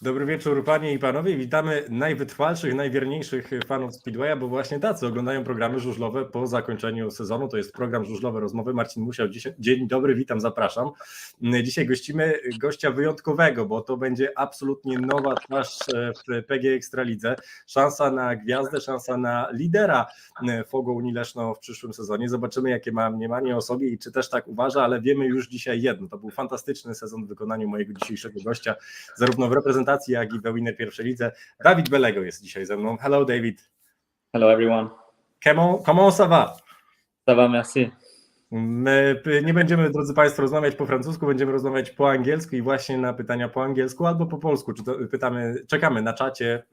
Dobry wieczór panie i panowie, witamy najwytrwalszych, najwierniejszych fanów Speedwaya, bo właśnie tacy oglądają programy żużlowe po zakończeniu sezonu. To jest program Żużlowy Rozmowy. Marcin Musiał, dzień dobry, witam, zapraszam. Dzisiaj gościmy gościa wyjątkowego, bo to będzie absolutnie nowa twarz w PGE Ekstralidze. Szansa na gwiazdę, szansa na lidera FOGO Unii Leszno w przyszłym sezonie. Zobaczymy, jakie ma mniemanie o sobie i czy też tak uważa, ale wiemy już dzisiaj jedno. To był fantastyczny sezon w wykonaniu mojego dzisiejszego gościa, zarówno w reprezentacji, jak i w eWinner pierwszej lidze. David Bellego jest dzisiaj ze mną. Hello David. Hello everyone. Comment ça va? Ça va, merci. My nie będziemy, drodzy Państwo, rozmawiać po francusku, będziemy rozmawiać po angielsku i właśnie na pytania po angielsku albo po polsku, czekamy na czacie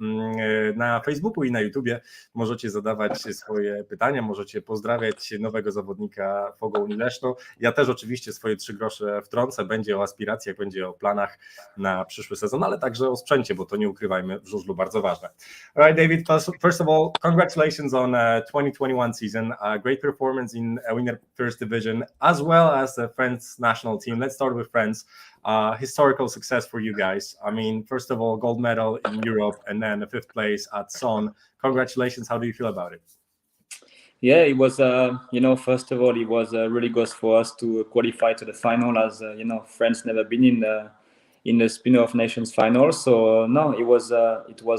na Facebooku i na YouTubie. Możecie zadawać swoje pytania, możecie pozdrawiać nowego zawodnika FOGO Unii Leszno. Ja też oczywiście swoje 3 grosze wtrącę, będzie o aspiracjach, będzie o planach na przyszły sezon, ale także o sprzęcie, bo to nie ukrywajmy, w żużlu bardzo ważne. All right, David, first of all, congratulations on 2021 season, great performance in eWinner First Division, as well as the France national team. Let's start with France. Historical success for you guys. I mean, first of all, gold medal in Europe and then a 5th place at Sezon. Congratulations. How do you feel about it? Yeah, it was, first of all, it was really good for us to qualify to the final, as, France never been in the Spin-off Nations final. So, no, it was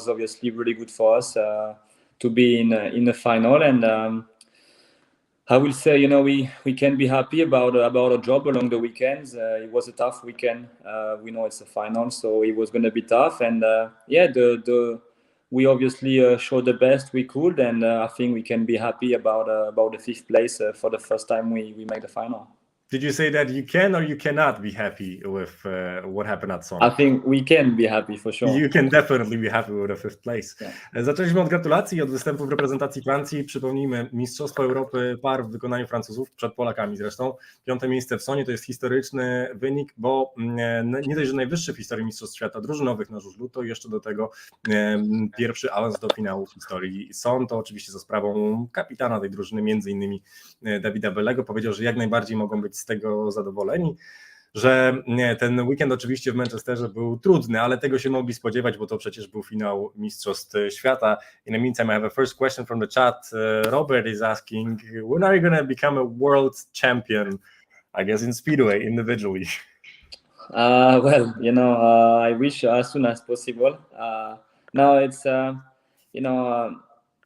obviously really good for us to be in the final. And I will say, we can be happy about our job along the weekends. It was a tough weekend. We know it's a final, so it was going to be tough. And we obviously showed the best we could, and I think we can be happy about the 5th place for the first time we made the final. Did you say that you can or you cannot be happy with what happened at Sezon? I think we can be happy for sure. You can definitely be happy with the 5th place. Yeah. Zaczęliśmy od gratulacji i od występu w reprezentacji Francji. Przypomnijmy, Mistrzostwo Europy par w wykonaniu Francuzów, przed Polakami zresztą. 5. miejsce w Sezonie to jest historyczny wynik, bo nie dość, że najwyższy w historii Mistrzostw Świata drużynowych na żużlu, to jeszcze do tego pierwszy awans do finału w historii Sezon. To oczywiście za sprawą kapitana tej drużyny, między innymi Davida Bellego. Powiedział, że jak najbardziej mogą być z tego zadowoleni, że ten weekend oczywiście w Manchesterze był trudny, ale tego się mogli spodziewać, bo to przecież był finał Mistrzostw Świata. In the meantime, I have a first question from the chat. Robert is asking, when are you going to become a world champion, I guess, in Speedway individually? Well, I wish as soon as possible. Now it's,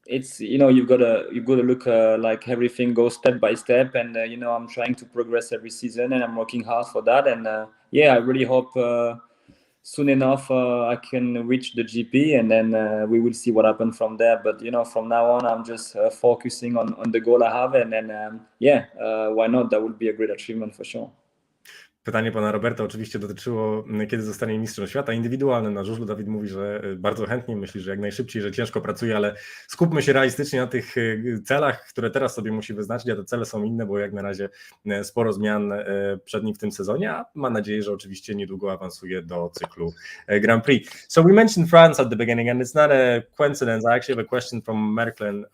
it's you've got to look like everything goes step by step, and I'm trying to progress every season, and I'm working hard for that. And I really hope soon enough I can reach the GP, and then we will see what happens from there. But from now on, I'm just focusing on the goal I have, and then why not? That would be a great achievement for sure. Pytanie pana Roberta oczywiście dotyczyło, kiedy zostanie mistrzem świata indywidualnym na żużlu. Dawid mówi, że bardzo chętnie, myśli, że jak najszybciej, że ciężko pracuje, ale skupmy się realistycznie na tych celach, które teraz sobie musi wyznaczyć, a te cele są inne, bo jak na razie sporo zmian przed nim w tym sezonie, a mam nadzieję, że oczywiście niedługo awansuje do cyklu Grand Prix. So we mentioned France at the beginning, and it's not a coincidence. I actually have a question from Merklin.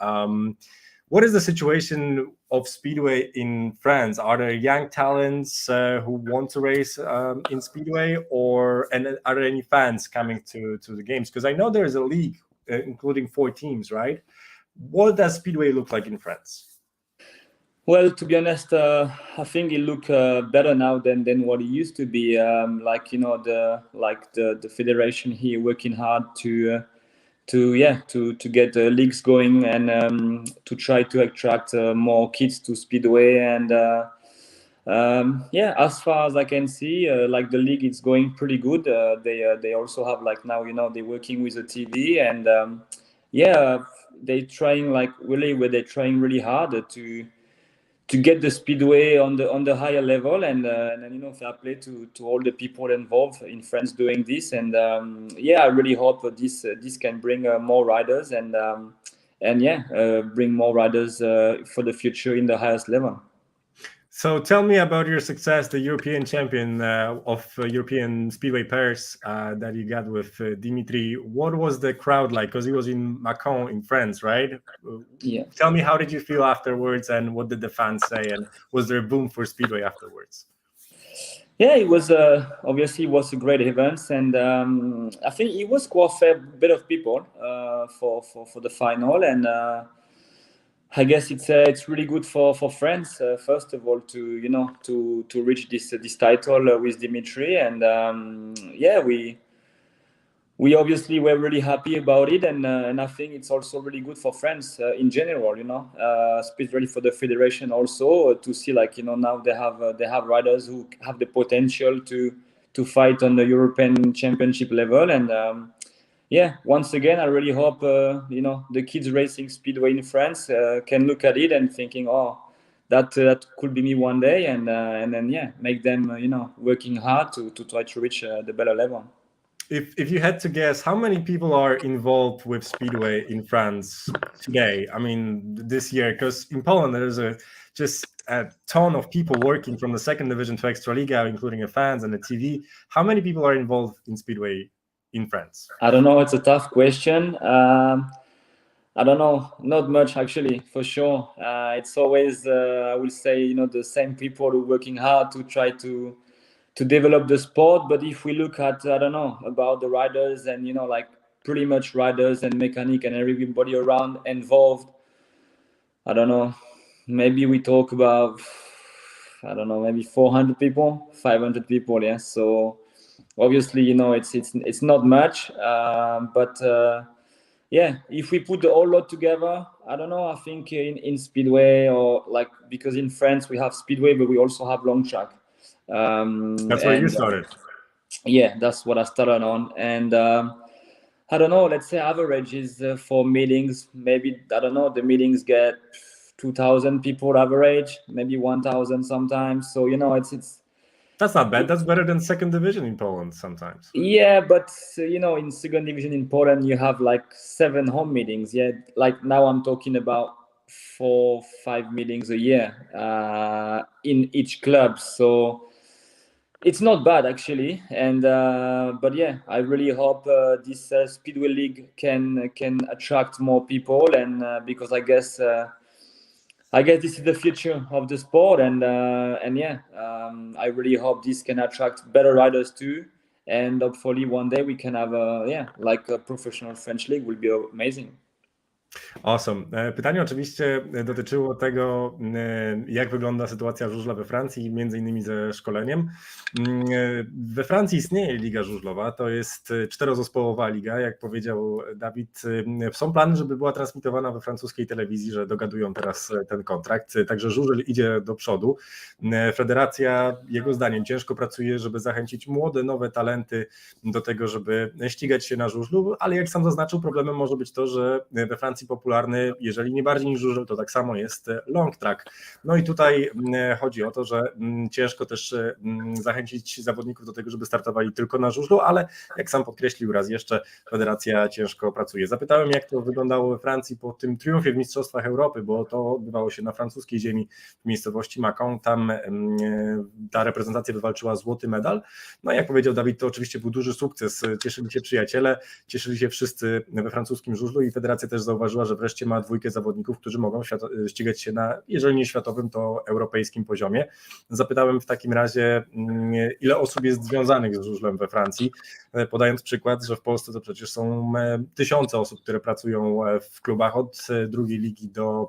What is the situation of Speedway in France? Are there young talents who want to race in Speedway, and are there any fans coming to the games? Because I know there's a league including 4 teams, right? What does Speedway look like in France? Well, to be honest, I think it looks better now than what it used to be. The federation here working hard to get the leagues going, and to try to attract more kids to Speedway. And as far as I can see, the league is going pretty good. They also have now they're working with the TV, and they're trying they're trying really hard to get the Speedway on the higher level, and fair play to all the people involved in France doing this. And I really hope this can bring more riders, and bring more riders for the future in the highest level. So tell me about your success, the European champion of European Speedway pairs that you got with Dimitri. What was the crowd like? Because he was in Macon in France, right? Yeah. Tell me, how did you feel afterwards, and what did the fans say? And was there a boom for Speedway afterwards? Yeah, it was obviously it was a great event, and I think it was quite a fair bit of people for the final, and I guess it's really good for France first of all to to reach this title with Dimitri, and yeah, we obviously were really happy about it, and I think it's also really good for France in general, especially for the federation also to see now they have riders who have the potential to fight on the European Championship level, and yeah, once again I really hope the kids racing speedway in France can look at it and thinking, oh, that could be me one day, and then yeah, make them working hard to try to reach the better level. If you had to guess, how many people are involved with Speedway in France today? I mean, this year, because in Poland there's just a ton of people working from the second division to Ekstraliga, including the fans and the TV. How many people are involved in Speedway in France? I don't know. It's a tough question. I don't know. Not much, actually, for sure. It's always, I will say, the same people who are working hard to try to develop the sport. But if we look at, I don't know, about the riders and pretty much riders and mechanic and everybody around involved, I don't know, maybe we talk about, I don't know, maybe 400 people, 500 people, yeah. So obviously it's not much, but yeah, if we put the whole lot together, I don't know, I think in speedway, or because in France we have speedway but we also have long track. That's where you started. Yeah, that's what I started on, and I don't know, let's say average is for meetings, maybe, I don't know, the meetings get 2,000 people average, maybe 1,000 sometimes. So it's that's not bad. That's better than second division in Poland sometimes. Yeah, but in second division in Poland you have 7 home meetings. Yeah, now I'm talking about 4-5 meetings a year in each club. So it's not bad actually, and but yeah, I really hope this Speedway League can attract more people, and because I guess this is the future of the sport, and yeah, I really hope this can attract better riders too, and hopefully one day we can have a professional French league. Will be amazing. Awesome. Pytanie oczywiście dotyczyło tego, jak wygląda sytuacja żużla we Francji, między innymi ze szkoleniem. We Francji istnieje Liga Żużlowa, to jest 4-zespołowa liga, jak powiedział Dawid. Są plany, żeby była transmitowana we francuskiej telewizji, że dogadują teraz ten kontrakt, także żużel idzie do przodu. Federacja, jego zdaniem, ciężko pracuje, żeby zachęcić młode, nowe talenty do tego, żeby ścigać się na żużlu, ale jak sam zaznaczył, problemem może być to, że we Francji popularny, jeżeli nie bardziej niż żużel, to tak samo jest long track. No i tutaj chodzi o to, że ciężko też zachęcić zawodników do tego, żeby startowali tylko na żużlu, ale jak sam podkreślił raz jeszcze, federacja ciężko pracuje. Zapytałem, jak to wyglądało we Francji po tym triumfie w Mistrzostwach Europy, bo to odbywało się na francuskiej ziemi w miejscowości Mâcon. Tam ta reprezentacja wywalczyła złoty medal. No i jak powiedział Dawid, to oczywiście był duży sukces. Cieszyli się przyjaciele, cieszyli się wszyscy we francuskim żużlu i federacja też zauważyła, że wreszcie ma 2 zawodników, którzy mogą ścigać się na, jeżeli nie światowym, to europejskim poziomie. Zapytałem w takim razie, ile osób jest związanych z żużlem we Francji, podając przykład, że w Polsce to przecież są tysiące osób, które pracują w klubach od drugiej ligi do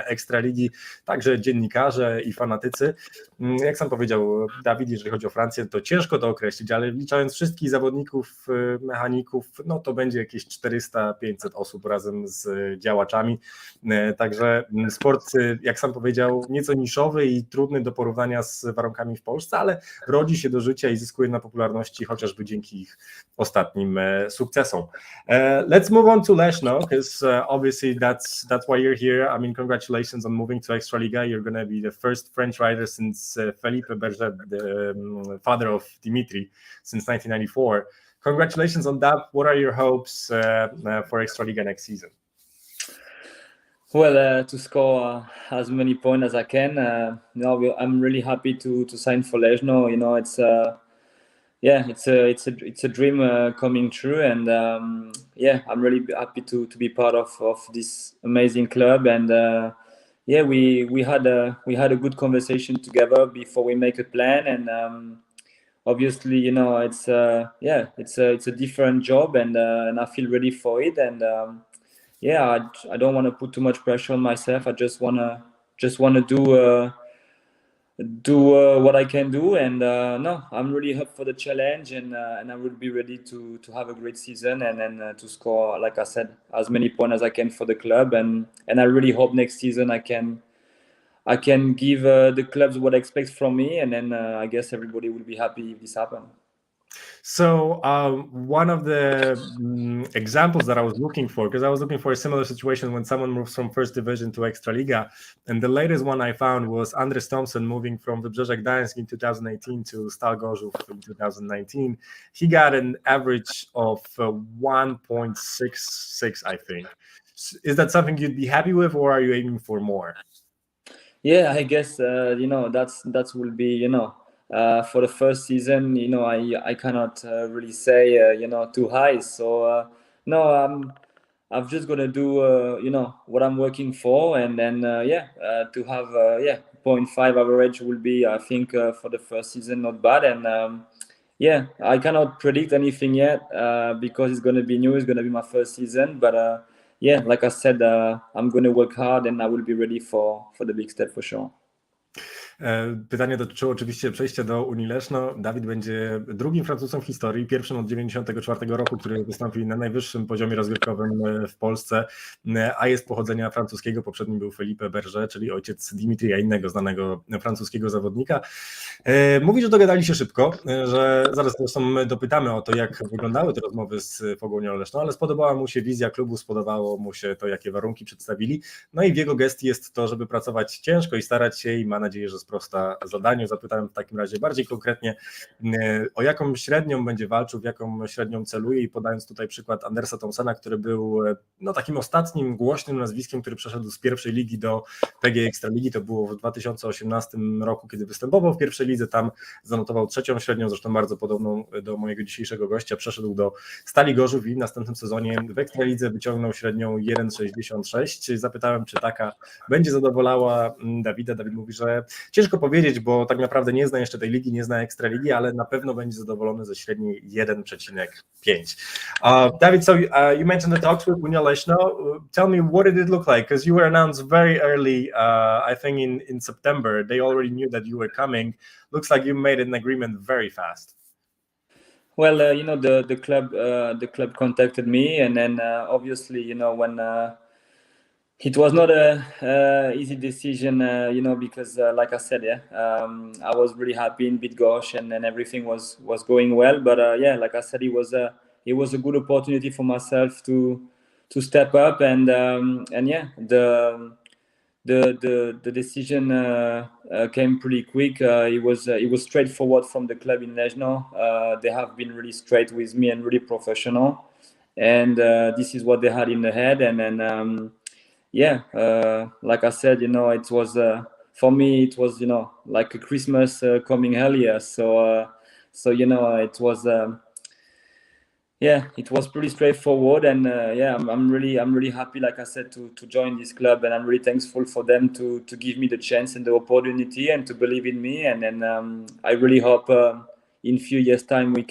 Ekstraligi, także dziennikarze i fanatycy. Jak sam powiedział Dawid, jeżeli chodzi o Francję, to ciężko to określić, ale liczając wszystkich zawodników, mechaników, no to będzie jakieś 400-500 osób razem z działaczami, także sport, jak sam powiedział, nieco niszowy i trudny do porównania z warunkami w Polsce, ale rodzi się do życia i zyskuje na popularności chociażby dzięki ich ostatnim sukcesom. Let's move on to Leszno, because obviously that's why you're here. I mean, congratulations on moving to Ekstraliga. You're going to be the first French rider since Felipe Berger, the father of Dimitri, since 1994. Congratulations on that. What are your hopes for Ekstraliga next season? Well, to score as many points as I can. I'm really happy to sign for Leszno. It's it's a dream coming true, and I'm really happy to be part of this amazing club. And we had a good conversation together before we make a plan, and obviously, it's a different job, and I feel ready for it. And I don't want to put too much pressure on myself. I just wanna do what I can do, and no, I'm really up for the challenge, and I will be ready to have a great season, and then to score, like I said, as many points as I can for the club, and I really hope next season I can give the clubs what I expect from me, and then I guess everybody will be happy if this happens. So one of the examples that I was looking for, because I was looking for a similar situation when someone moves from first division to Ekstraliga, and the latest one I found was Andres Thompson moving from Wybrzeże Gdańsk in 2018 to Stal Gorzów in 2019. He got an average of 1.66, I think. Is that something you'd be happy with, or are you aiming for more? Yeah, I guess that will be for the first season. I cannot really say too high. So no, I'm just gonna do what I'm working for, and then to have 0.5 average will be, I think, for the first season, not bad. And I cannot predict anything yet because it's gonna be new. It's gonna be my first season, but like I said, I'm gonna work hard, and I will be ready for the big step for sure. Pytanie dotyczyło oczywiście przejścia do Unii Leszno. Dawid będzie drugim Francuzem w historii, pierwszym od 1994 roku, który wystąpił na najwyższym poziomie rozgrywkowym w Polsce, a jest pochodzenia francuskiego. Poprzednim był Philippe Berger, czyli ojciec Dimitrija, innego znanego francuskiego zawodnika. Mówi, że dogadali się szybko, że zaraz zresztą dopytamy o to, jak wyglądały te rozmowy z FOGO Unią Leszno, ale spodobała mu się wizja klubu, spodobało mu się to, jakie warunki przedstawili. No i w jego gestii jest to, żeby pracować ciężko i starać się, i ma nadzieję, że sprosta zadaniu. Zapytałem w takim razie bardziej konkretnie, o jaką średnią będzie walczył, w jaką średnią celuje, i podając tutaj przykład Andersa Thompsona, który był takim ostatnim głośnym nazwiskiem, który przeszedł z pierwszej ligi do PGE Ekstraligi. To było w 2018 roku, kiedy występował w pierwszej lidze, tam zanotował trzecią średnią, zresztą bardzo podobną do mojego dzisiejszego gościa. Przeszedł do Stali Gorzów i w następnym sezonie w Ekstralidze wyciągnął średnią 1,66. Zapytałem, czy taka będzie zadowalała Dawida. Dawid mówi, że ciężko powiedzieć, bo tak naprawdę nie zna jeszcze tej ligi, nie zna Ekstraligi, ale na pewno będzie zadowolony ze średniej 1,5. David, so you mentioned the talks with Unia Leszno. Tell me, what did it look like? Because you were announced very early, I think in September. They already knew that you were coming. Looks like you made an agreement very fast. Well, the club contacted me, and then obviously, when it was not a easy decision, because like I said, I was really happy in Bydgoszcz, and then everything was going well. But like I said, it was a good opportunity for myself to step up, and the decision came pretty quick. It was straightforward from the club in Leszno. They have been really straight with me and really professional, and this is what they had in the head. And then like I said, it was for me, it was like a Christmas coming earlier. So it was it was pretty straightforward, and I'm really happy, like I said, to join this club, and I'm really thankful for them to give me the chance and the opportunity and to believe in me. And then I really hope in a few years' time we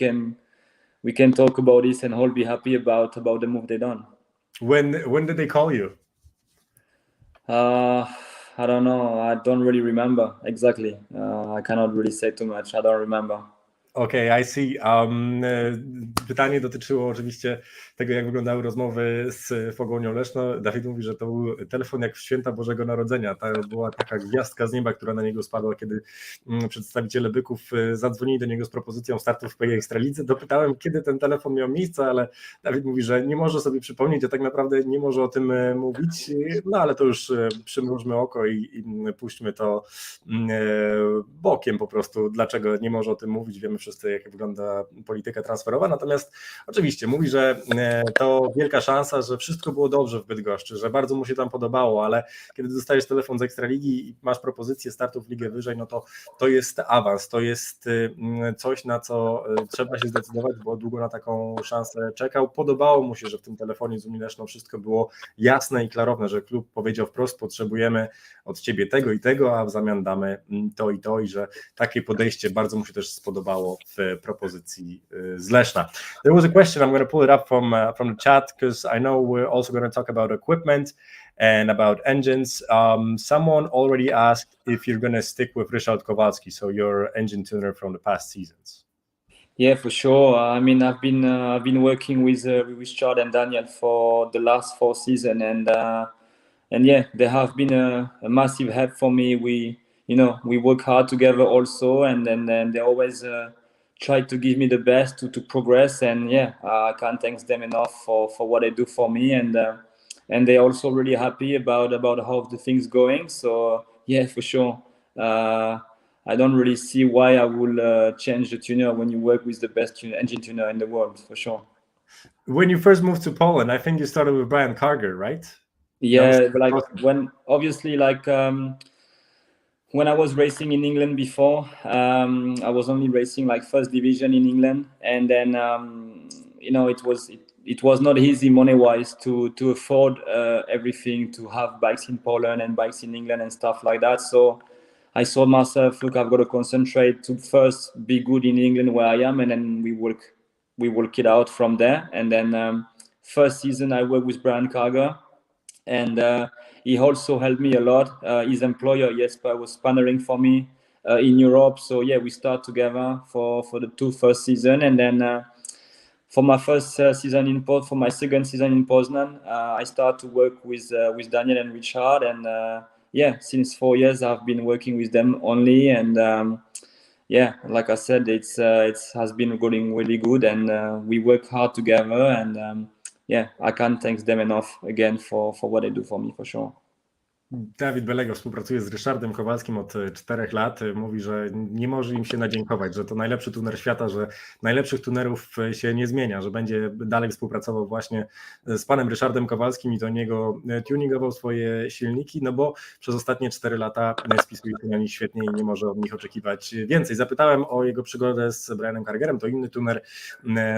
can talk about this and all be happy about the move they done. When did they call you? I don't know. I don't really remember exactly. I cannot really say too much. I don't remember. Okay, I see. Pytanie dotyczyło oczywiście tego, jak wyglądały rozmowy z FOGO Unią Leszno. Dawid mówi, że to był telefon jak w święta Bożego Narodzenia. To była taka gwiazdka z nieba, która na niego spadła, kiedy przedstawiciele Byków zadzwonili do niego z propozycją startu w PGE Ekstralidze. Dopytałem, kiedy ten telefon miał miejsce, ale Dawid mówi, że nie może sobie przypomnieć, a tak naprawdę nie może o tym mówić. No ale to już przymrużmy oko i puśćmy to bokiem po prostu. Dlaczego nie może o tym mówić? Wiemy wszyscy, jak wygląda polityka transferowa, natomiast oczywiście mówi, że to wielka szansa, że wszystko było dobrze w Bydgoszczy, że bardzo mu się tam podobało, ale kiedy dostajesz telefon z Ekstraligi i masz propozycję startu w ligę wyżej, no to jest awans, to jest coś, na co trzeba się zdecydować, bo długo na taką szansę czekał. Podobało mu się, że w tym telefonie z Unii Leszno wszystko było jasne i klarowne, że klub powiedział wprost: potrzebujemy od ciebie tego i tego, a w zamian damy to i to, i że takie podejście bardzo mu się też spodobało do propozycji z Leszna. There was a question, I'm going to pull it up from the chat because I know we're also going to talk about equipment and about engines. Someone already asked if you're going to stick with Ryszard Kowalski, so your engine tuner from the past seasons. Yeah, for sure. I mean, I've been working with Richard and Daniel for the last 4 seasons, and yeah, they have been a massive help for me. We work hard together also, and then they always try to give me the best to progress. And yeah, I can't thank them enough for what they do for me, and they're also really happy about how the things going. So yeah, for sure. I don't really see why I will change the tuner when you work with the best engine tuner in the world, for sure. When you first moved to Poland, I think you started with Brian Carger, right? Yeah, like when obviously when I was racing in England before, I was only racing like first division in England, and then it was not easy money-wise to afford everything, to have bikes in Poland and bikes in England and stuff like that. So I told myself, look, I've got to concentrate to first be good in England where I am, and then we work it out from there. And then first season I worked with Brian Carger, and he also helped me a lot. His employer Jesper was partnering for me in Europe. So yeah, we start together for the 2 first season, and then for my first season for my second season in Poznan, I started to work with Daniel and Richard, and yeah, since 4 years I've been working with them only, and yeah, like I said, it has been going really good, and we work hard together, and yeah, I can't thank them enough again for what they do for me, for sure. David Bellego współpracuje z Ryszardem Kowalskim od 4 lat. Mówi, że nie może im się nadziękować, że to najlepszy tuner świata, że najlepszych tunerów się nie zmienia, że będzie dalej współpracował właśnie z panem Ryszardem Kowalskim i to niego tuningował swoje silniki, no bo przez ostatnie 4 lata spisuje się na nich świetnie i nie może od nich oczekiwać więcej. Zapytałem o jego przygodę z Brianem Cargerem, to inny tuner,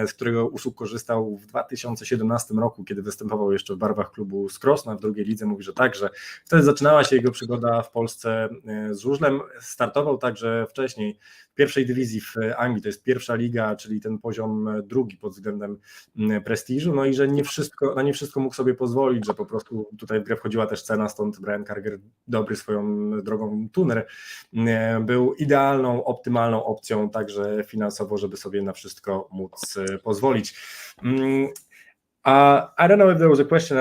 z którego usług korzystał w 2017 roku, kiedy występował jeszcze w barwach klubu z Krosna w drugiej lidze. Mówi, że tak, że wtedy zaczynała się jego przygoda w Polsce z żużlem. Startował także wcześniej w pierwszej dywizji w Anglii, to jest pierwsza liga, czyli ten poziom drugi pod względem prestiżu, no i że na nie wszystko mógł sobie pozwolić, że po prostu tutaj w grę wchodziła też cena, stąd Brian Carger, dobry swoją drogą tuner, był idealną, optymalną opcją także finansowo, żeby sobie na wszystko móc pozwolić. I don't know if there was a question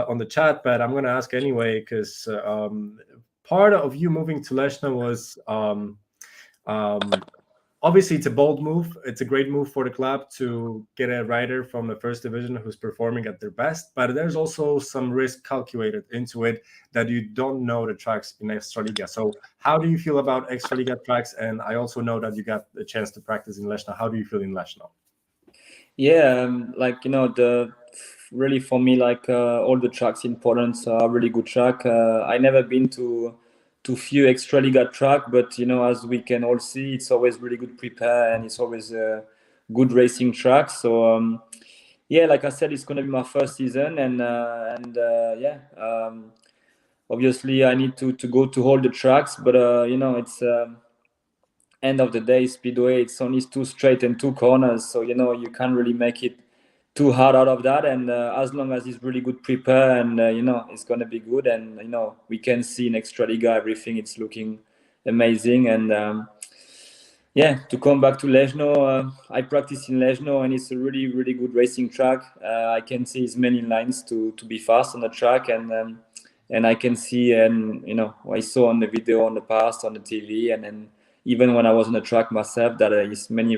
on the chat, but I'm going to ask anyway, because part of you moving to Leszno was obviously it's a bold move. It's a great move for the club to get a rider from the first division who's performing at their best, but there's also some risk calculated into it that you don't know the tracks in Ekstraliga. So how do you feel about Ekstraliga tracks? And I also know that you got a chance to practice in Leszno. How do you feel in Leszno? Yeah, really for me, all the tracks in Poland are really good track. I never been to few Ekstraliga track, but as we can all see, it's always really good prepare, and it's always a good racing track. So yeah, like I said, it's gonna be my first season, and obviously I need to go to all the tracks, but it's end of the day, speedway, it's only 2 straight and 2 corners, so you can't really make it too hard out of that. And as long as it's really good prepare, and it's gonna be good, and we can see in Ekstraliga everything, it's looking amazing. And yeah, to come back to Leszno, I practice in Leszno, and it's a really, really good racing track. I can see as many lines to be fast on the track, and I can see, and I saw on the video on the past on the TV, and then even when I was on the track myself, that is many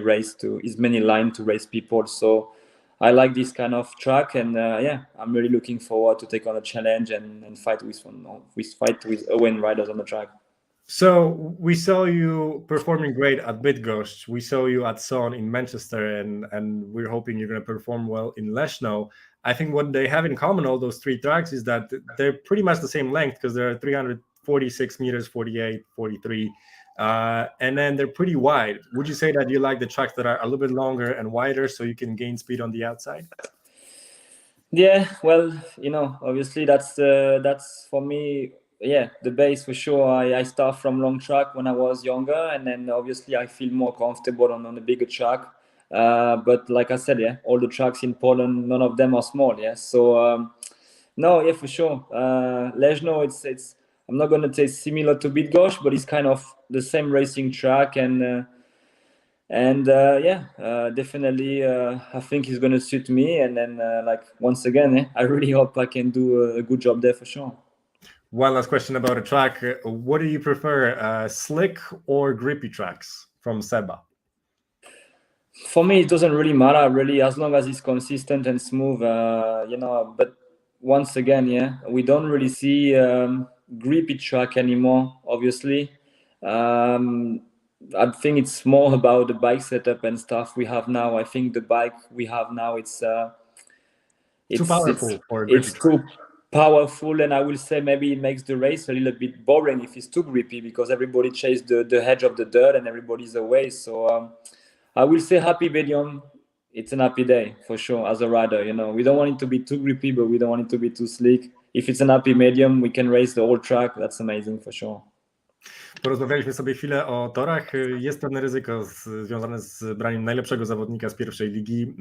line to race people. So I like this kind of track, and yeah, I'm really looking forward to take on a challenge and fight with Owen riders on the track. So we saw you performing great at Bydgoszcz. We saw you at Sezon in Manchester, and we're hoping you're going to perform well in Leszno. I think what they have in common, all those 3 tracks, is that they're pretty much the same length, because they're 346 meters, 48, 43. And then they're pretty wide. Would you say that you like the tracks that are a little bit longer and wider, so you can gain speed on the outside? Yeah, well, obviously that's for me yeah, the base for sure. I start from long track when I was younger, and then obviously I feel more comfortable on a bigger track. But like I said, yeah, all the tracks in Poland, none of them are small. Yeah, so no, yeah, for sure. Leszno, it's I'm not gonna say similar to Bydgoszcz, but it's kind of the same racing track, and definitely I think it's gonna suit me. And then like once again, I really hope I can do a good job there for sure. One last question about a track. What do you prefer, slick or grippy tracks from Seba? For me, it doesn't really matter, really, as long as it's consistent and smooth, but once again, yeah, we don't really see grippy track anymore, obviously. I think it's more about the bike setup and stuff we have now. I think the bike we have now, it's too powerful for it's too powerful, and I will say maybe it makes the race a little bit boring if it's too grippy, because everybody chases the edge of the dirt and everybody's away. So I will say happy medium. It's an happy day for sure as a rider. We don't want it to be too grippy, but we don't want it to be too slick. If it's an happy medium, we can race the whole track. That's amazing for sure. Porozmawialiśmy sobie chwilę o torach. Jest pewne ryzyko związane z braniem najlepszego zawodnika z pierwszej ligi.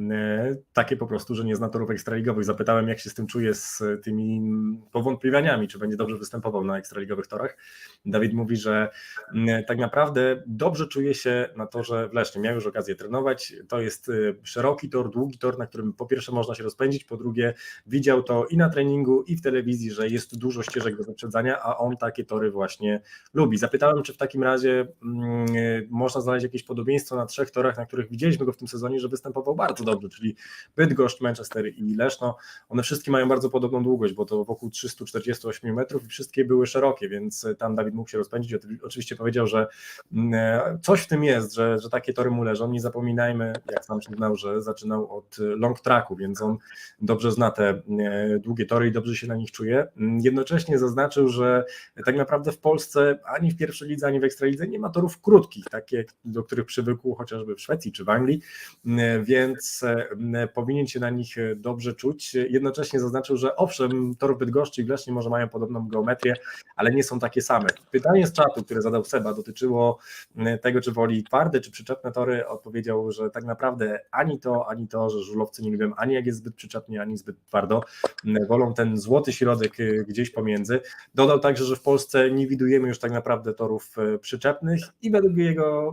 Takie po prostu, że nie zna torów ekstraligowych. Zapytałem, jak się z tym czuje, z tymi powątpliwianiami, czy będzie dobrze występował na ekstraligowych torach. Dawid mówi, że tak naprawdę dobrze czuje się na torze w Lesznie. Miał już okazję trenować. To jest szeroki tor, długi tor, na którym po pierwsze można się rozpędzić, po drugie widział to i na treningu, i w telewizji, że jest dużo ścieżek do wyprzedzania, a on takie tory właśnie lubi. Zapytałem, czy w takim razie można znaleźć jakieś podobieństwo na 3 torach, na których widzieliśmy go w tym sezonie, że występował bardzo dobrze, czyli Bydgoszcz, Manchester i Leszno. One wszystkie mają bardzo podobną długość, bo to wokół 348 metrów i wszystkie były szerokie, więc tam Dawid mógł się rozpędzić. Oczywiście powiedział, że coś w tym jest, że takie tory mu leżą. Nie zapominajmy, jak sam przyznał, że zaczynał od long tracku, więc on dobrze zna te długie tory i dobrze się na nich czuje. Jednocześnie zaznaczył, że tak naprawdę w Polsce ani w pierwszej lidze, ani w ekstralidze nie ma torów krótkich, takie, do których przywykł chociażby w Szwecji czy w Anglii, więc powinien się na nich dobrze czuć. Jednocześnie zaznaczył, że owszem, tor w Bydgoszczy i w Lesznie może mają podobną geometrię, ale nie są takie same. Pytanie z czatu, które zadał Seba, dotyczyło tego, czy woli twarde czy przyczepne tory. Odpowiedział, że tak naprawdę ani to, że żużlowcy nie lubią ani jak jest zbyt przyczepnie, ani zbyt twardo. Wolą ten złoty środek gdzieś pomiędzy. Dodał także, że w Polsce nie widujemy już tak naprawdę torów przyczepnych i według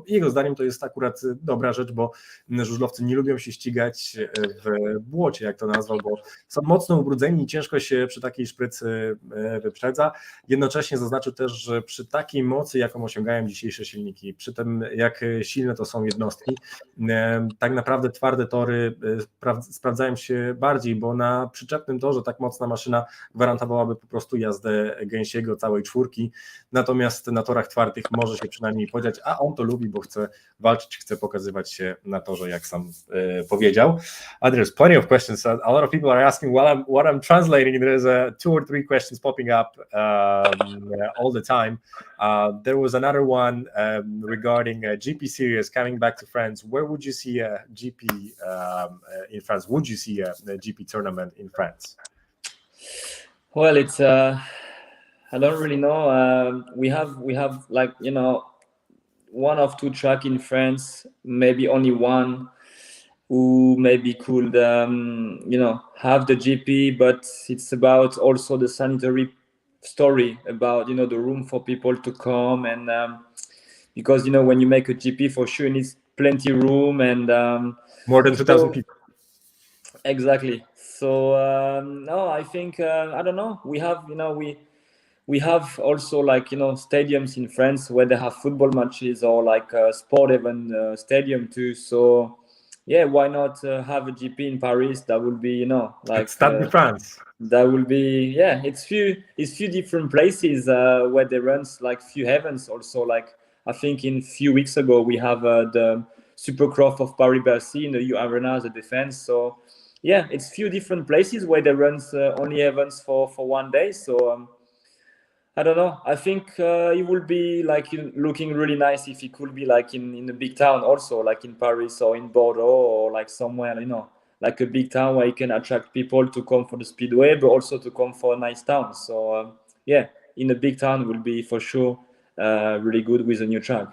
jego zdaniem to jest akurat dobra rzecz, bo żużlowcy nie lubią się ścigać w błocie, jak to nazwał, bo są mocno ubrudzeni i ciężko się przy takiej szprycy wyprzedza. Jednocześnie zaznaczył też, że przy takiej mocy, jaką osiągają dzisiejsze silniki, przy tym jak silne to są jednostki, tak naprawdę twarde tory sprawdzają się bardziej, bo na przyczepnym torze tak mocna maszyna gwarantowałaby po prostu jazdę gęsiego całej czwórki, natomiast na torach twardych może się przynajmniej podziać, a on to lubi, bo chce walczyć, chce pokazywać się na torze, jak sam powiedział. There's plenty of questions. A lot of people are asking while I'm translating. There's 2 or 3 questions popping up all the time. There was another one regarding GP series coming back to France. Where would you see a GP in France? Would you see a GP tournament in France? Well, it's I don't really know. We have like 1 or 2 track in France, maybe only one, who maybe could have the GP, but it's about also the sanitary story about the room for people to come, and because when you make a GP, for sure it needs plenty room, and more than 2,000 people. Exactly. So no, I think I don't know. We have we have also stadiums in France where they have football matches, or like sport event stadium too. So yeah, why not have a GP in Paris? That would be Stade de France. That will be it's few different places where they run few events also. Like I think in few weeks ago we have the Supercross of Paris-Bercy in the U Arena as a defense. So yeah, it's few different places where they run only events for one day. So I don't know. I think it would be looking really nice if it could be in a big town also, like in Paris or in Bordeaux, or somewhere like a big town where you can attract people to come for the speedway, but also to come for a nice town. So yeah, in a big town will be for sure really good with a new track.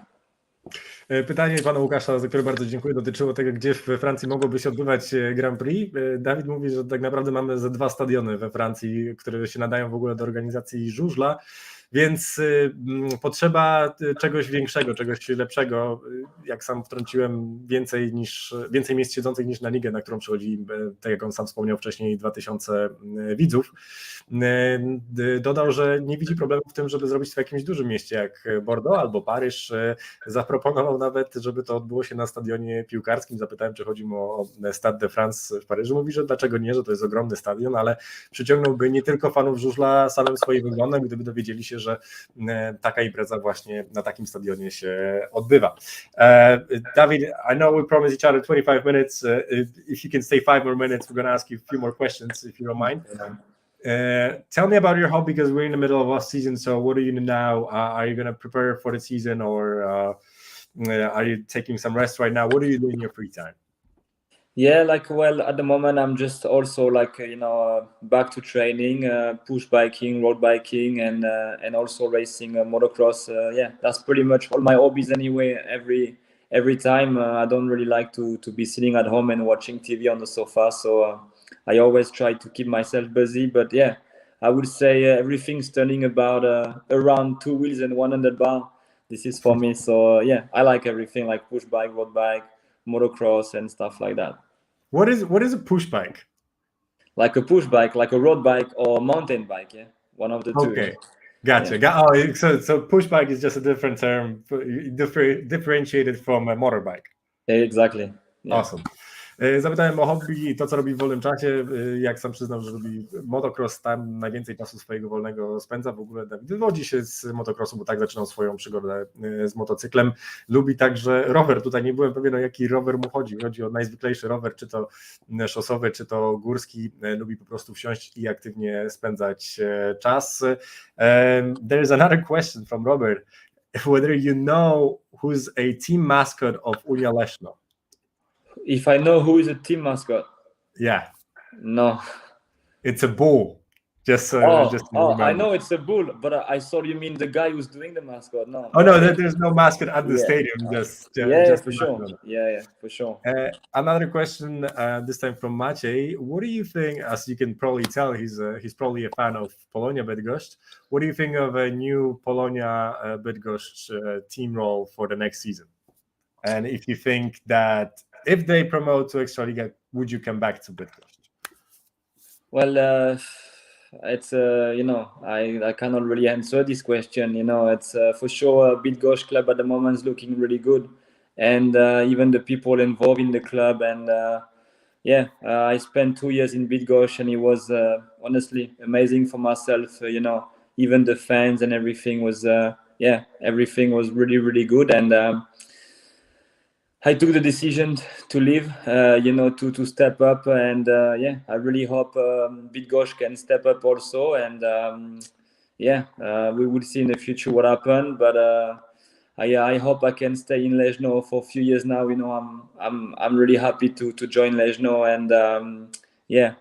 Pytanie pana Łukasza, za które bardzo dziękuję, dotyczyło tego, gdzie we Francji mogłoby się odbywać Grand Prix. Dawid mówi, że tak naprawdę mamy ze 2 stadiony we Francji, które się nadają w ogóle do organizacji żużla, więc potrzeba czegoś większego, czegoś lepszego. Jak sam wtrąciłem, więcej miejsc siedzących niż na ligę, na którą przychodzi, tak jak on sam wspomniał wcześniej, 2000 widzów. Dodał, że nie widzi problemu w tym, żeby zrobić to w jakimś dużym mieście jak Bordeaux albo Paryż. Zaproponował nawet, żeby to odbyło się na stadionie piłkarskim. Zapytałem, czy chodzi mu o Stade de France w Paryżu. Mówi, że dlaczego nie, że to jest ogromny stadion, ale przyciągnąłby nie tylko fanów żużla samym swoim wyglądem, gdyby dowiedzieli się, że taka impreza właśnie na takim stadionie się odbywa. David, I know we promised each other 25 minutes. If you can stay 5 more minutes, we're going to ask you a few more questions, if you don't mind. Tell me about your hobby, because we're in the middle of off season. So what are you doing now? Are you going to prepare for the season, or are you taking some rest right now? What are you doing in your free time? Yeah, well, at the moment I'm just also back to training, push biking, road biking, and also racing motocross. Yeah, that's pretty much all my hobbies anyway. Every time I don't really like to be sitting at home and watching TV on the sofa. So I always try to keep myself busy. But yeah, I would say everything's turning about around 2 wheels and 100 bar. This is for me. So yeah, I like everything, like push bike, road bike, motocross, and stuff like that. What is a push bike? Like a push bike, like a road bike or mountain bike, yeah, one of the two. Okay, gotcha. Yeah. So push bike is just a different term, differentiated from a motorbike. Exactly. Yeah. Awesome. Zapytałem o hobby i to, co robi w wolnym czasie. Jak sam przyznał, że robi motocross, tam najwięcej czasu swojego wolnego spędza. W ogóle Dawid wywodzi się z motocrossu, bo tak zaczynał swoją przygodę z motocyklem. Lubi także rower. Tutaj nie byłem pewien, o jaki rower mu chodzi. Chodzi o najzwyklejszy rower, czy to szosowy, czy to górski. Lubi po prostu wsiąść i aktywnie spędzać czas. There is another question from Robert. Whether you know who's a team mascot of Unii Leszno? If I know who is a team mascot? Yeah. No. It's a bull. Just I know it's a bull, but I saw you mean the guy who's doing the mascot. No. Oh no, there's no mascot at the stadium. Just for sure. Yeah, for sure. Another question, this time from Maciej. What do you think? As you can probably tell, he's probably a fan of Polonia Bydgoszcz. What do you think of a new Polonia Bydgoszcz team role for the next season? And if you think that if they promote to Ekstralidze, would you come back to Bydgoszcz? Well, it's I cannot really answer this question. It's for sure Bydgoszcz club at the moment is looking really good, and even the people involved in the club. And I spent 2 years in Bydgoszcz, and it was honestly amazing for myself. Even the fans and everything was everything was really, really good. And I took the decision to leave, to step up, and I really hope Bydgoszcz can step up also, and we will see in the future what happens. But I hope I can stay in Leszno for a few years now. I'm really happy to join Leszno, and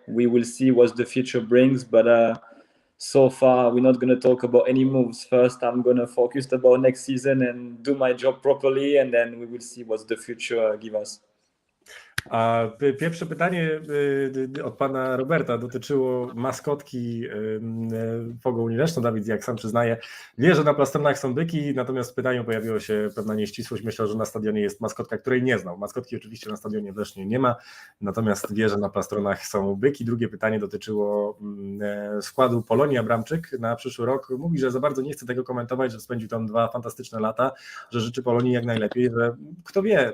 we will see what the future brings. But so far, we're not going to talk about any moves. First, I'm going to focus about next season and do my job properly, and then we will see what the future give us. Pierwsze pytanie od pana Roberta dotyczyło maskotki FOGO Unii Leszno. Dawid, jak sam przyznaje, wie, że na plastronach są byki, natomiast w pytaniu pojawiła się pewna nieścisłość. Myślę, że na stadionie jest maskotka, której nie znał. Maskotki oczywiście na stadionie w Lesznie nie ma, natomiast wie, że na plastronach są byki. Drugie pytanie dotyczyło składu Polonii. Abramczyk na przyszły rok mówi, że za bardzo nie chce tego komentować, że spędził tam 2 fantastyczne lata, że życzy Polonii jak najlepiej, że kto wie,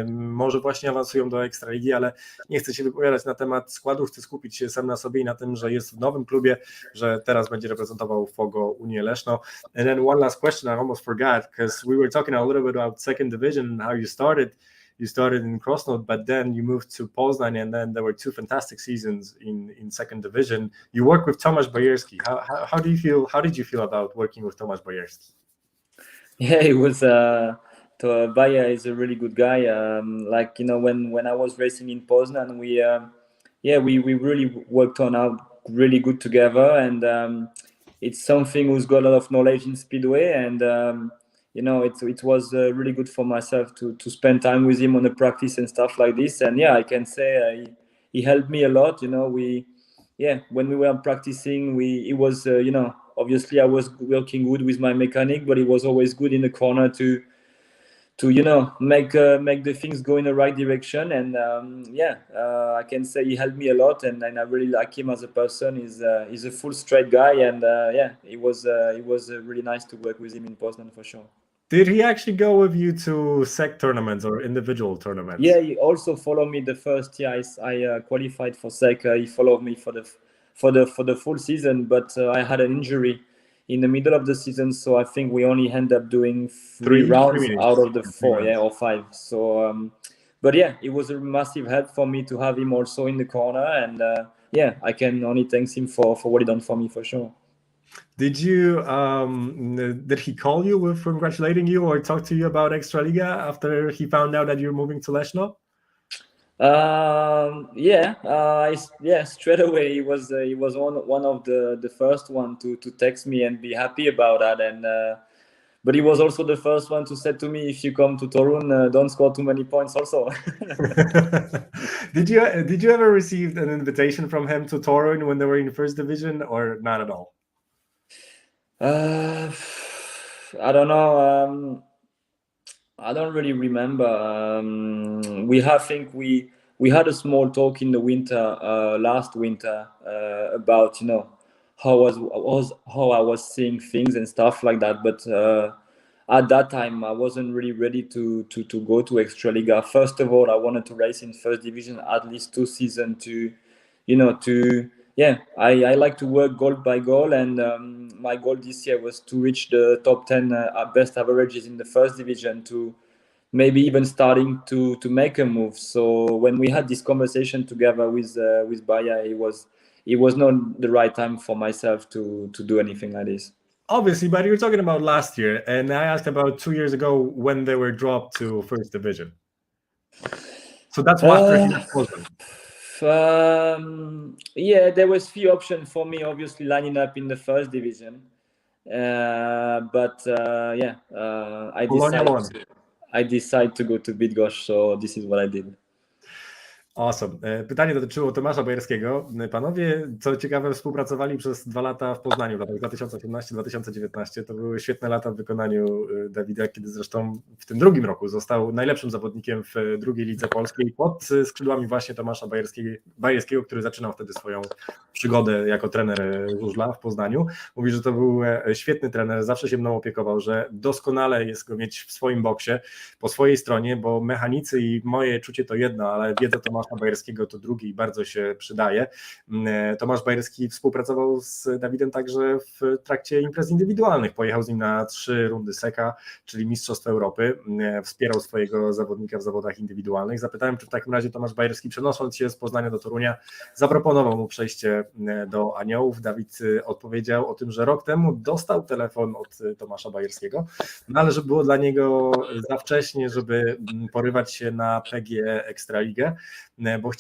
może właśnie awansują do Ekstraligi, ale nie chcę się wypowiadać na temat składu, chcę skupić się sam na sobie i na tym, że jest w nowym klubie, że teraz będzie reprezentował FOGO Unię Leszno. And then one last question I almost forgot, because we were talking a little bit about second division and how you started. You started in Krosno, but then you moved to Poznań, and then there were 2 fantastic seasons in second division. You worked with Tomasz Bajerski. How do you feel? How did you feel about working with Tomasz Bajerski? Yeah, it was. Bayer is a really good guy. When I was racing in Poznań, we really worked on out really good together, and it's something who's got a lot of knowledge in speedway, and it was really good for myself to spend time with him on the practice and stuff like this. And I can say he helped me a lot. When we were practicing, it was obviously I was working good with my mechanic, but it was always good in the corner to make the things go in the right direction. And I can say he helped me a lot, and I really like him as a person. He's a full straight guy, and it was really nice to work with him in Poznan for sure. Did he actually go with you to SEC tournaments or individual tournaments? Yeah, he also followed me the first year I qualified for SEC. He followed me for the full season, but I had an injury in the middle of the season, so I think we only end up doing three rounds out of the 4, or 5. So, but it was a massive help for me to have him also in the corner, and I can only thank him for what he done for me for sure. Did you did he call you with congratulating you or talk to you about Ekstraliga after he found out that you're moving to Leszno? Straight away he was one of the first one to text me and be happy about that, and but he was also the first one to say to me, if you come to Torun, don't score too many points also. Did you ever receive an invitation from him to Torun when they were in first division, or not at all? I don't know. I don't really remember. We had a small talk in the winter, last winter, about how I was seeing things and stuff like that. But at that time, I wasn't really ready to go to Ekstraliga. First of all, I wanted to race in first division at least 2 seasons I like to work goal by goal, and my goal this year was to reach the top 10 best averages in the first division, to maybe even starting to make a move. So when we had this conversation together with Baya, it was not the right time for myself to do anything like this. Obviously, but you're talking about last year, and I asked about 2 years ago when they were dropped to first division. So that's after he was there was few options for me, obviously lining up in the first division, I decided to go to Bydgoszcz, so this is what I did. Awesome. Pytanie dotyczyło Tomasza Bajerskiego. Panowie, co ciekawe, współpracowali przez 2 lata w Poznaniu, w latach 2018-2019. To były świetne lata w wykonaniu Dawida, kiedy zresztą w tym drugim roku został najlepszym zawodnikiem w drugiej lidze polskiej pod skrzydłami właśnie Tomasza Bajerskiego, który zaczynał wtedy swoją przygodę jako trener żużla w Poznaniu. Mówi, że to był świetny trener, zawsze się mną opiekował, że doskonale jest go mieć w swoim boksie, po swojej stronie, bo mechanicy i moje czucie to jedno, ale wiedza Tomasza Bajerskiego to drugi i bardzo się przydaje. Tomasz Bajerski współpracował z Dawidem także w trakcie imprez indywidualnych. Pojechał z nim na 3 rundy SECA, czyli Mistrzostw Europy. Wspierał swojego zawodnika w zawodach indywidualnych. Zapytałem, czy w takim razie Tomasz Bajerski, przenosząc się z Poznania do Torunia, zaproponował mu przejście do Aniołów. Dawid odpowiedział o tym, że rok temu dostał telefon od Tomasza Bajerskiego, no ale że było dla niego za wcześnie, żeby porywać się na PGE Ekstraligę, bo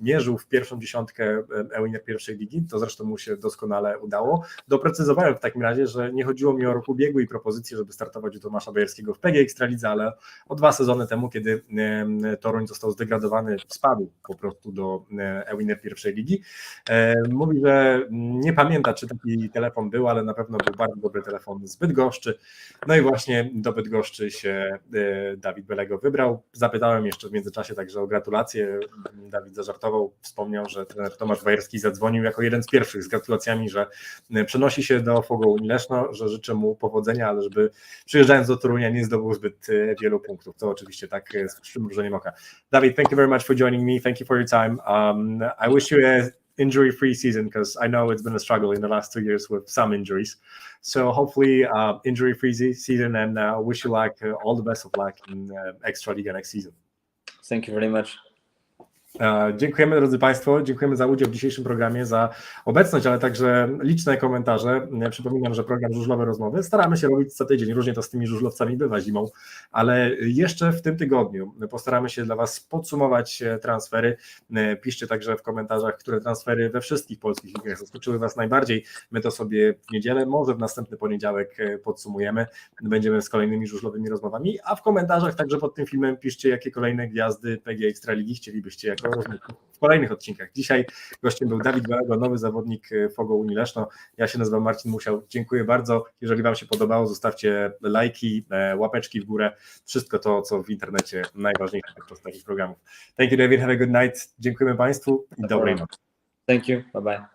mierzył w pierwszą dziesiątkę eWinner pierwszej ligi, to zresztą mu się doskonale udało. Doprecyzowałem w takim razie, że nie chodziło mi o rok ubiegły i propozycję, żeby startować u Tomasza Bajerskiego w PGE Ekstralidze, ale o 2 sezony temu, kiedy Toruń został zdegradowany, spadł po prostu do eWinner pierwszej ligi. Mówi, że nie pamięta, czy taki telefon był, ale na pewno był bardzo dobry telefon z Bydgoszczy. No i właśnie do Bydgoszczy się David Bellego wybrał. Zapytałem jeszcze w międzyczasie także o gratulacje. Dawid zażartował, wspomniał, że trener Tomasz Bajerski zadzwonił jako jeden z pierwszych z gratulacjami, że przenosi się do FOGO Unii Leszno, że życzę mu powodzenia, ale żeby przyjeżdżając do Torunia nie zdobył zbyt wielu punktów, to oczywiście tak z przymrużeniem oka. David, thank you very much for joining me, thank you for your time. I wish you a injury-free season, because I know it's been a struggle in the last 2 years with some injuries. So hopefully injury-free season, and wish you all the best of luck in Ekstraliga next season. Thank you very much. Dziękujemy drodzy Państwo, dziękujemy za udział w dzisiejszym programie, za obecność, ale także liczne komentarze. Przypominam, że program Żużlowe Rozmowy staramy się robić co tydzień, różnie to z tymi żużlowcami bywa zimą, ale jeszcze w tym tygodniu postaramy się dla Was podsumować transfery. Piszcie także w komentarzach, które transfery we wszystkich polskich ligach zaskoczyły Was najbardziej. My to sobie w niedzielę, może w następny poniedziałek podsumujemy. Będziemy z kolejnymi żużlowymi rozmowami, a w komentarzach także pod tym filmem piszcie, jakie kolejne gwiazdy PGE Ekstraligi chcielibyście jako rozmówców w kolejnych odcinkach. Dzisiaj gościem był David Bellego, nowy zawodnik FOGO Unii Leszno. Ja się nazywam Marcin Musiał. Dziękuję bardzo. Jeżeli Wam się podobało, zostawcie lajki, łapeczki w górę. Wszystko to, co w internecie najważniejsze podczas takich programów. Thank you, David. Have a good night. Dziękujemy Państwu i dobrej nocy. Thank you. Bye bye.